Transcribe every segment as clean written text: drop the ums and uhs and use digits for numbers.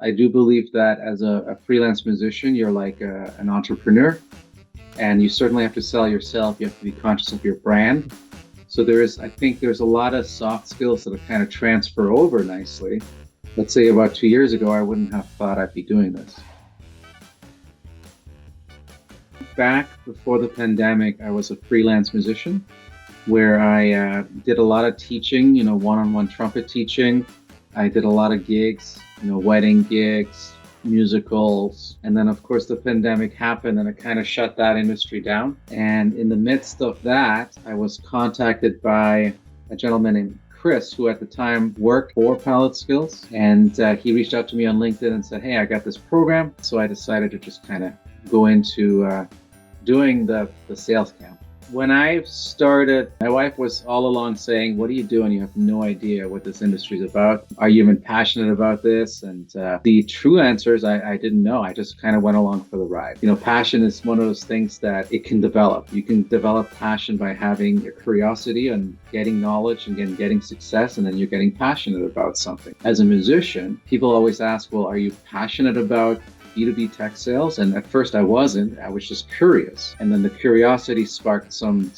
I do believe that as a freelance musician, you're like an entrepreneur, and you certainly have to sell yourself. You have to be conscious of your brand. So I think there's a lot of soft skills that kind of transfer over nicely. Let's say about 2 years ago, I wouldn't have thought I'd be doing this. Back before the pandemic, I was a freelance musician where I did a lot of teaching, one-on-one trumpet teaching. I did a lot of gigs, wedding gigs, musicals. And then, of course, the pandemic happened and it kind of shut that industry down. And in the midst of that, I was contacted by a gentleman named Chris, who at the time worked for Palette Skills. And he reached out to me on LinkedIn and said, hey, I got this program. So I decided to just kind of go into doing the SalesCamp. When I started, my wife was all along saying, what are you doing? You have no idea what this industry is about. Are you even passionate about this? And the true answer is I didn't know. I just kind of went along for the ride. Passion is one of those things that it can develop. You can develop passion by having a curiosity and getting knowledge and getting success, and then you're getting passionate about something. As a musician, people always ask, well, are you passionate about B2B tech sales? And at first I wasn't. I was just curious. And then the curiosity sparked some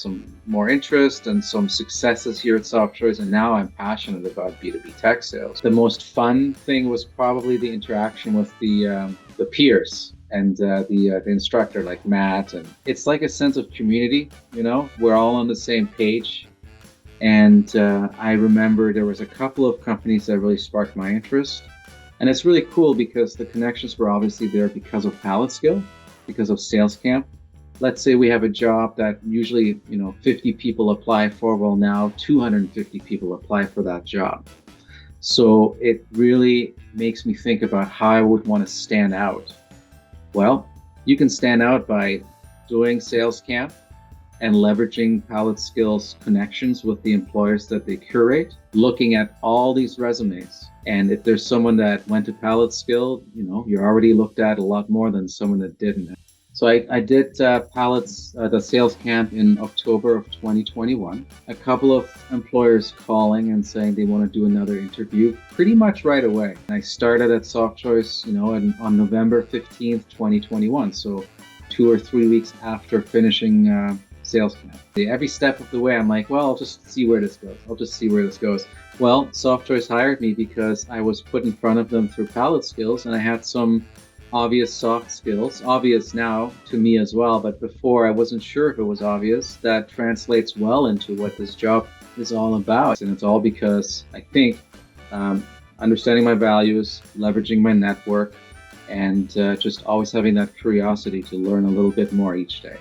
more interest and some successes here at Softchoice. And now I'm passionate about B2B tech sales. The most fun thing was probably the interaction with the peers and the instructor like Matt. And it's like a sense of community, we're all on the same page. And I remember there was a couple of companies that really sparked my interest. And it's really cool because the connections were obviously there because of Palette Skill, because of SalesCamp. Let's say we have a job that usually, 50 people apply for. Well, now 250 people apply for that job. So it really makes me think about how I would want to stand out. Well, you can stand out by doing SalesCamp and leveraging Palette Skills connections with the employers that they curate, looking at all these resumes. And if there's someone that went to Palette Skill, you're already looked at a lot more than someone that didn't. So I did the SalesCamp in October of 2021. A couple of employers calling and saying they want to do another interview pretty much right away. I started at Softchoice, on November 15th, 2021. So 2 or 3 weeks after finishing SalesCamp. Every step of the way, I'm like, well, I'll just see where this goes. Well, Softchoice hired me because I was put in front of them through Palette Skills, and I had some obvious soft skills, obvious now to me as well, but before I wasn't sure if it was obvious. That translates well into what this job is all about. And it's all because I think understanding my values, leveraging my network, and just always having that curiosity to learn a little bit more each day.